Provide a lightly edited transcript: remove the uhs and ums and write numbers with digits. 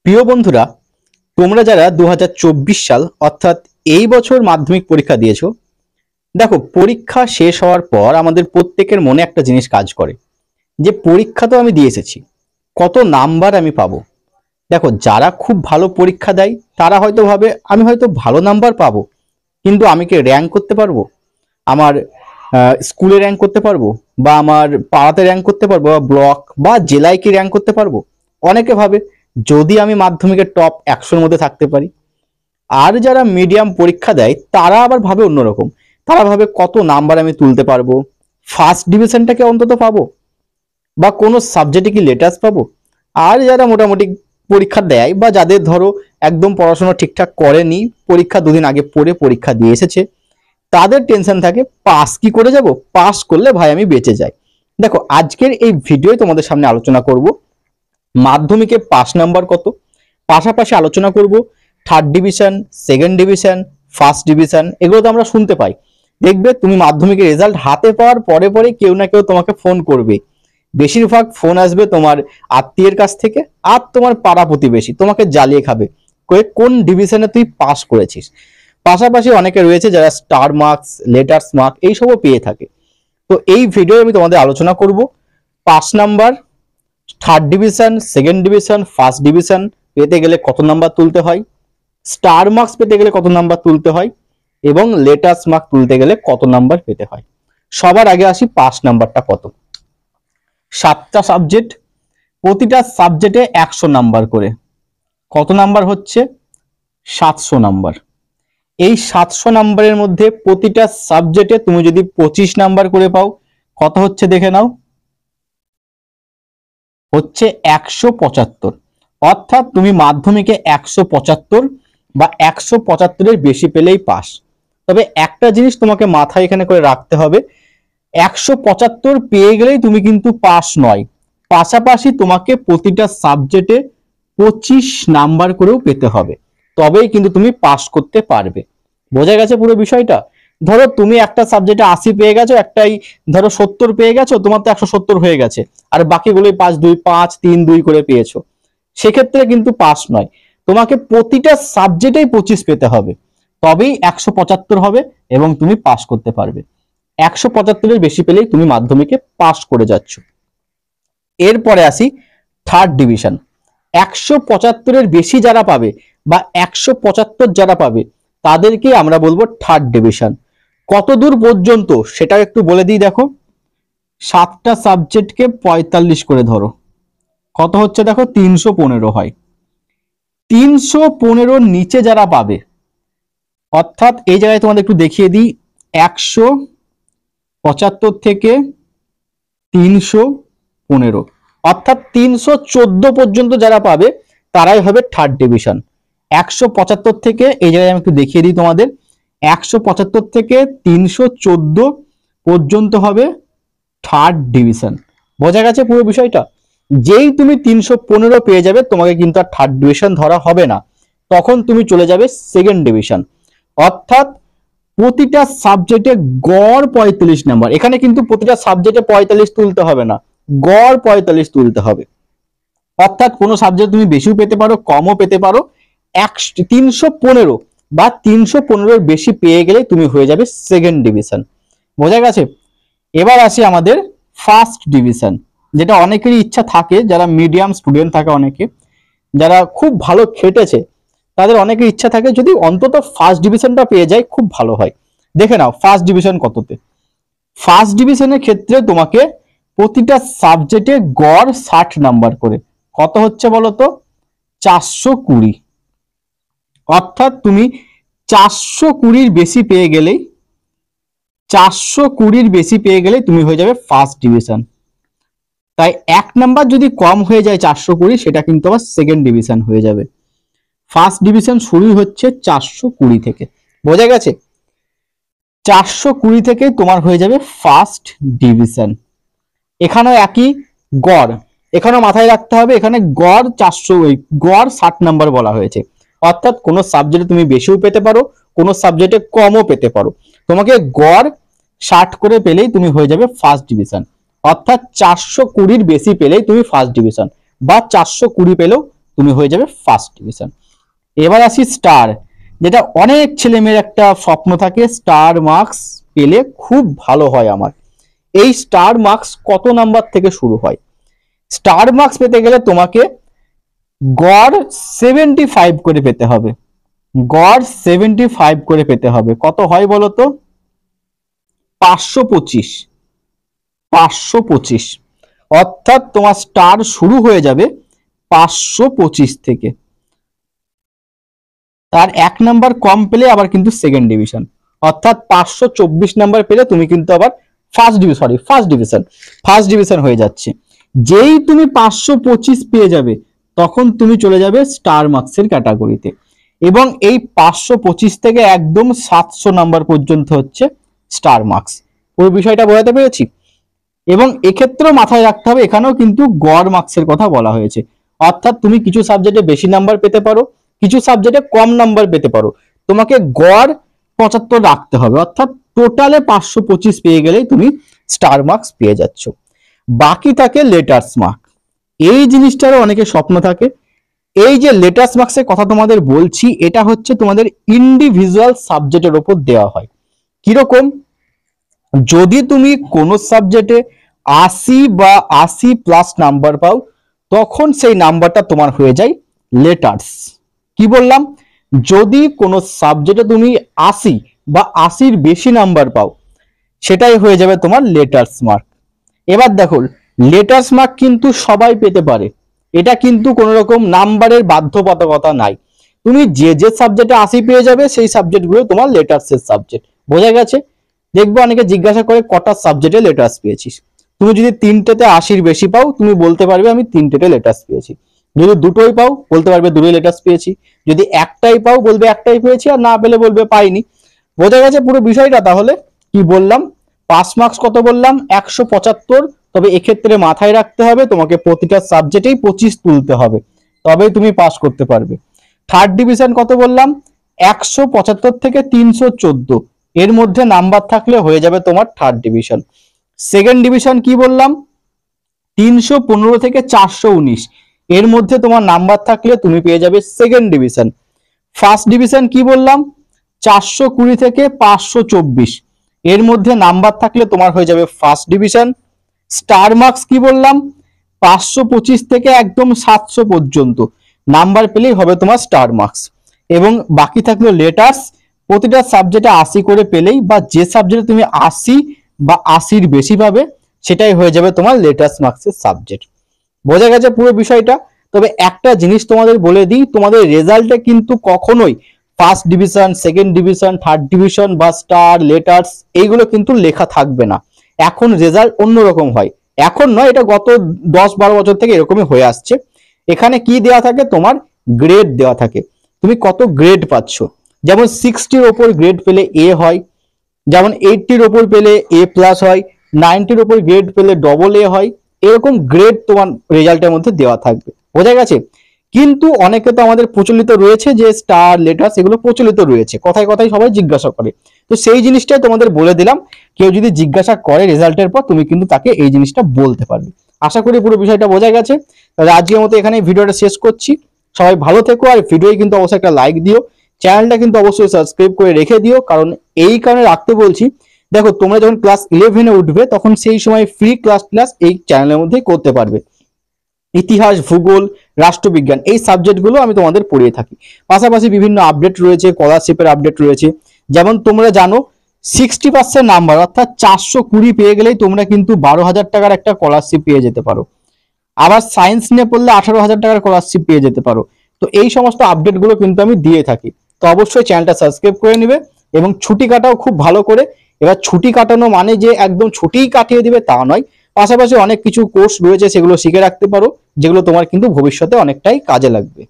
প্রিয় বন্ধুরা, তোমরা যারা 2024 সাল অর্থাৎ এই বছর মাধ্যমিক পরীক্ষা দিয়েছো, দেখো পরীক্ষা শেষ হওয়ার পর আমাদের প্রত্যেকের মনে একটা জিনিস কাজ করে যে পরীক্ষা তো আমি দিয়ে এসেছি, কত নাম্বার আমি পাবো। দেখো, যারা খুব ভালো পরীক্ষা দেয় তারা হয়তো ভাবে আমি হয়তো ভালো নাম্বার পাবো, কিন্তু আমি কি র্যাঙ্ক করতে পারবো? আমার স্কুলে র্যাঙ্ক করতে পারবো, বা আমার পাড়াতে র্যাঙ্ক করতে পারবো, বা ব্লক বা জেলায় কি র্যাঙ্ক করতে পারবো? অনেকে ভাবে যদি আমি মাধ্যমিকের টপ 100-র মধ্যে থাকতে পারি। আর যারা মিডিয়াম পরীক্ষা দেয় তারা আবার ভাবে অন্যরকম। তারা ভাবে কত নাম্বার আমি তুলতে পারবো, ফার্স্ট ডিভিশনটাকে অন্তত পাবো, বা কোনো সাবজেক্টে কি লেটার্স পাবো। আর যারা মোটামুটি পরীক্ষা দেয়, বা যাদের ধরো একদম পড়াশোনা ঠিকঠাক করেনি, পরীক্ষা দুদিন আগে পড়ে পরীক্ষা দিয়ে এসেছে, তাদের টেনশন থাকে পাস কি করে যাব, পাস করলে ভাই আমি বেঁচে যাই। দেখো, আজকের এই ভিডিওয় তোমাদের সামনে আলোচনা করব মাধ্যমিকে পাস নাম্বার কত, পাশাপাশি আলোচনা করব third division, second division, first division. এগুলো তো আমরা শুনতে পাই। দেখবে তুমি মাধ্যমিকের রেজাল্ট হাতে পাওয়ার পরে পরে কেউ না কেউ তোমাকে ফোন করবে। বেশিরভাগ ফোন আসবে তোমার আত্মীয়ের কাছ থেকে, আর তোমার পাড়া প্রতিবেশী তোমাকে জ্বালিয়ে খাবে কোন ডিভিশনে তুই পাস করেছিস। পাশাপাশি অনেকে রয়েছে যারা স্টার মার্কস, লেটার্স মার্ক এইসবও পেয়ে থাকে। তো এই ভিডিও আমি তোমাদের আলোচনা করব pass number, third division, second division, first division পেতে গেলে কত নাম্বার তুলতে হয়, স্টার মার্কস পেতে গেলে কত নাম্বার তুলতে হয়, এবং লেটার্স মার্ক তুলতে গেলে কত নাম্বার পেতে হয়। সবার আগে আসি পাস নাম্বারটা কত। 7টা সাবজেক্ট, প্রতিটা সাবজেক্টে 100 নাম্বার করে, কত নাম্বার হচ্ছে? 700 নাম্বার। এই 700 নাম্বারের মধ্যে প্রতিটা সাবজেক্টে তুমি যদি 25 নাম্বার করে পাও, কত হচ্ছে দেখে নাও, হচ্ছে 175। অর্থাৎ তুমি মাধ্যমিকে 175 বা 175-এর বেশি পেলেই পাস। তবে একটা জিনিস তোমাকে মাথায় এখানে করে রাখতে হবে, 175 পেয়ে গেলেই তুমি কিন্তু পাস নয়, পাশাপাশি তোমাকে প্রতিটা সাবজেক্টে 25 নাম্বার করেও পেতে হবে, তবেই কিন্তু তুমি পাস করতে পারবে। বোঝা গেছে পুরো বিষয়টা? ধরো তুমি একটা সাবজেক্টে 80 পেয়ে গেছো, একটাই ধরো 70 পেয়ে গেছো, তোমার তো 170 হয়ে গেছে, আর বাকিগুলোই 5-2, 5-3-2 করে পেয়েছো, সেক্ষেত্রে কিন্তু পাস নয়। তোমাকে প্রতিটা সাবজেক্টেই 25 পেতে হবে, তবেই 175 হবে এবং তুমি পাস করতে পারবে। 175-এর বেশি পেলেই তুমি মাধ্যমিকে পাস করে যাচ্ছ। এরপরে আসি থার্ড ডিভিশন। 175-এর বেশি যারা পাবে বা 175 যারা পাবে তাদেরকে আমরা বলবো থার্ড ডিভিশন। কত দূর পর্যন্ত সেটা একটু বলে দিই। দেখো, 7টা সাবজেক্টকে 45 করে ধরো, কত হচ্ছে দেখো, 315 হয়। 315-র নিচে যারা পাবে, অর্থাৎ এই জায়গায় তোমাদের একটু দেখিয়ে দিই, 175 থেকে 315, অর্থাৎ 314 পর্যন্ত যারা পাবে তারাই হবে থার্ড ডিভিশন। 175 থেকে, এই জায়গায় আমি একটু দেখিয়ে দিই তোমাদের, 175 থেকে 314 পর্যন্ত হবে থার্ড ডিভিশন। বোঝা গেছে পুরো বিষয়টা? যেই তুমি 315 পেয়ে যাবে, তোমাকে কিন্তু আর থার্ড ডিভিশন ধরা হবে না, তখন তুমি চলে যাবে সেকেন্ড ডিভিশন। অর্থাৎ প্রতিটা সাবজেক্টে গড় 45 নাম্বার। এখানে কিন্তু প্রতিটা সাবজেক্টে 45 তুলতে হবে না, গড় 45 তুলতে হবে। অর্থাৎ কোনো সাবজেক্ট তুমি বেশিও পেতে পারো, কমও পেতে পারো। 315 বা 315-এর বেশি পেয়ে গেলে তুমি হয়ে যাবে সেকেন্ড ডিভিশন। বোঝা গেছে? এবার আসি আমাদের ফার্স্ট ডিভিশন, যেটা অনেকেরই ইচ্ছা থাকে, যারা মিডিয়াম স্টুডেন্ট থাকে, অনেকে যারা খুব ভালো খেটেছে, তাদের অনেকের ইচ্ছা থাকে যদি অন্তত ফার্স্ট ডিভিশনটা পেয়ে যায় খুব ভালো হয়। দেখে নাও ফার্স্ট ডিভিশন কততে। ফার্স্ট ডিভিশনের ক্ষেত্রে তোমাকে প্রতিটা সাবজেক্টে গড় 60 নাম্বার করে, কত হচ্ছে বলতো, 420। অর্থাৎ তুমি 420-র বেশি পেয়ে গেলেই, 420-র বেশি পেয়ে গেলে তুমি হয়ে যাবে ফার্স্ট ডিভিশন। তাই 1 নাম্বার যদি কম হয়ে যায় 420, সেটা কিন্তু আবার সেকেন্ড ডিভিশন হয়ে যাবে। ফার্স্ট ডিভিশন শুরু হচ্ছে 420 থেকে। বোঝা গেছে? 420 থেকে তোমার হয়ে যাবে ফার্স্ট ডিভিশন। এখানেও একই গড়, এখানেও মাথায় রাখতে হবে, এখানে গড় 400, গড় 60 নাম্বার বলা হয়েছে। অর্থাৎ কোনো সাবজেক্টে তুমি বেশিও পেতে পারো, কোনো সাবজেক্টে কমও পেতে পারো, তোমাকে গড় 60 করে পেলেই তুমি হয়ে যাবে ফার্স্ট ডিভিশন। অর্থাৎ 420-র বেশি পেলেই তুমি ফার্স্ট ডিভিশন, বা 420 পেলেও তুমি হয়ে যাবে ফার্স্ট ডিভিশন। এবার আসি স্টার, যেটা অনেক ছেলে মেয়ের একটা স্বপ্ন থাকে, স্টার মার্কস পেলে খুব ভালো হয় আমার। এই স্টার মার্কস কত নাম্বার থেকে শুরু হয়? স্টার মার্কস পেতে গেলে তোমাকে গড় 75 করে পেতে হবে, গড় 75 করে পেতে হবে। কত হয় বলো তো? 525, 525। অর্থাৎ তোমার স্টার শুরু হয়ে যাবে 525 থেকে। তার 1 নাম্বার কম পেলে আবার কিন্তু সেকেন্ড ডিভিশন, অর্থাৎ 524 নাম্বার পেলে তুমি কিন্তু আবার ফার্স্ট ডিভিশন হয়ে যাচ্ছে। যেই তুমি 525 পেয়ে যাবে তখন তুমি চলে যাবে স্টার মার্কসের ক্যাটাগরিতে, এবং এই 525 থেকে একদম 700 নাম্বার পর্যন্ত হচ্ছে স্টার মার্কস। পুরো বিষয়টা বোঝাতে পেরেছি? এবং এক্ষেত্রেও মাথায় রাখতে হবে, এখানেও কিন্তু গড় মার্কসের কথা বলা হয়েছে, অর্থাৎ তুমি কিছু সাবজেক্টে বেশি নাম্বার পেতে পারো, কিছু সাবজেক্টে কম নাম্বার পেতে পারো, তোমাকে গড় 75 রাখতে হবে, অর্থাৎ টোটালে 525 পেয়ে গেলেই তুমি স্টার মার্কস পেয়ে যাচ্ছ। বাকি থাকে লেটার্স মার্ক। এই জিনিসটারও অনেকের স্বপ্ন থাকে। এই যে লেটার্স মার্কসের কথা তোমাদের বলছি, এটা হচ্ছে তোমাদের ইন্ডিভিজুয়াল সাবজেক্টের উপর দেওয়া হয়। কিরকম? যদি তুমি কোনো সাবজেক্টে 80 বা 80+ নাম্বার পাও, তখন সেই নাম্বারটা তোমার হয়ে যায় লেটার্স। কি বললাম? যদি কোনো সাবজেক্টে তুমি 80 বা 80-র বেশি নাম্বার পাও, সেটাই হয়ে যাবে তোমার লেটার্স মার্ক। এবার দেখো, লেটার্স মার্ক কিন্তু সবাই পেতে পারে, এটা কিন্তু কোনো রকম নাম্বারের বাধ্যবাধকতা নাই। তুমি যে যে সাবজেক্টে 80 পেয়ে যাবে সেই সাবজেক্টগুলো তোমার লেটার্সের সাবজেক্ট। বোঝা গেছে? দেখবো অনেকে জিজ্ঞাসা করে কটা সাবজেক্টে লেটার্স পেয়েছিস। তুমি যদি 3টেতে 80-র বেশি পাও, তুমি বলতে পারবে আমি 3টেতে লেটার্স পেয়েছি। যদি দুটোই পাও, বলতে পারবে দুটোই লেটার্স পেয়েছি। যদি একটাই পাও, বলবে একটাই পেয়েছি, আর না পেলে বলবে পাইনি। বোঝা গেছে পুরো বিষয়টা? তাহলে কি বললাম, পাস মার্কস কত বললাম? 175। তবে এক্ষেত্রে মাথায় রাখতে হবে তোমাকে প্রতিটা সাবজেক্টেই 25 তুলতে হবে, তবেই তুমি পাস করতে পারবে। থার্ড ডিভিশন কত বললাম? 175 থেকে 314, এর মধ্যে নাম্বার থাকলে হয়ে যাবে তোমার থার্ড ডিভিশন। সেকেন্ড ডিভিশন কি বললাম? 315 থেকে 419, এর মধ্যে তোমার নাম্বার থাকলে তুমি পেয়ে যাবে সেকেন্ড ডিভিশন। ফার্স্ট ডিভিশন কি বললাম? 420 থেকে 524, এর মধ্যে নাম্বার থাকলে তোমার হয়ে যাবে ফার্স্ট ডিভিশন। স্টার মার্কস কি বললাম? 525 থেকে একদম 700 পর্যন্ত নাম্বার পেলেই হবে তোমার স্টার মার্কস। এবং বাকি থাকলো লেটার্স, প্রতিটা সাবজেক্টে 80 করে পেলেই, বা যে সাবজেক্টে তুমি 80 বা 80-র বেশি পাবে, সেটাই হয়ে যাবে তোমার লেটার্স মার্কসের সাবজেক্ট। বোঝা গেছে পুরো বিষয়টা? তবে একটা জিনিস তোমাদের বলে দিই, তোমাদের রেজাল্টে কিন্তু কখনোই first division, second division, third division বা স্টার, লেটার্স এইগুলো কিন্তু লেখা থাকবে না। এখন রেজাল্ট অন্যরকম হয়, এখন নয়, এটা গত 10-12 বছর থেকে এরকমই হয়ে আসছে। এখানে কি দেওয়া থাকে? তোমার গ্রেড দেওয়া থাকে, তুমি কত গ্রেড পাচ্ছ। যেমন 60-র ওপর গ্রেড পেলে এ হয়, যেমন 80-র ওপর পেলে A+ হয়, 90-র ওপর গ্রেড পেলে AA হয়, এরকম গ্রেড তোমার রেজাল্টের মধ্যে দেওয়া থাকবে। বোঝা গেছে? কিন্তু অনেকে তো আমাদের প্রচলিত রয়েছে যে স্টার, লেটার্স এগুলো প্রচলিত রয়েছে, কথায় কথায় সবাই জিজ্ঞাসা করে, তো সেই জিনিসটাই তোমাদের বলে দিলাম। কেউ যদি জিজ্ঞাসা করে রেজাল্টের পর, তুমি কিন্তু তাকে এই জিনিসটা বলতে পারবে। আশা করি পুরো বিষয়টা বোঝা গেছে। তাহলে আজকের মতো এখানে ভিডিওটা শেষ করছি। সবাই ভালো থেকো, আর ভিডিওয় কিন্তু অবশ্যই একটা লাইক দিও, চ্যানেলটা কিন্তু অবশ্যই সাবস্ক্রাইব করে রেখে দিও। কারণ এই কারণে রাখতে বলছি, দেখো তোমরা যখন ক্লাস 11-এ উঠবে, তখন সেই সময় ফ্রি ক্লাস এই চ্যানেলের মধ্যেই করতে পারবে। ইতিহাস, ভূগোল, রাষ্ট্রবিজ্ঞান এই সাবজেক্টগুলো আমি তোমাদের পড়িয়ে থাকি। পাশাপাশি বিভিন্ন আপডেট রয়েছে, স্কলারশিপের আপডেট রয়েছে। যেমন তোমরা জানো 60% নাম্বার অর্থাৎ 420 পেয়ে গেলেই তোমরা কিন্তু 12,000 টাকার একটা স্কলারশিপ পেয়ে যেতে পারো। আবার সায়েন্স নিয়ে পড়লে 18,000 টাকার স্কলারশিপ পেয়ে যেতে পারো। তো এই সমস্ত আপডেটগুলো কিন্তু আমি দিয়ে থাকি। তো অবশ্যই চ্যানেলটা সাবস্ক্রাইব করে নেবে, এবং ছুটি কাটাও খুব ভালো করে। এবার ছুটি কাটানো মানে যে একদম ছুটিই কাটিয়ে দিবে তা নয়, পাশাপাশি অনেক কিছু কোর্স রয়েছে, সেগুলো শিখে রাখতে পারো, যেগুলো তোমার কিন্তু ভবিষ্যতে অনেকটাই কাজে লাগবে।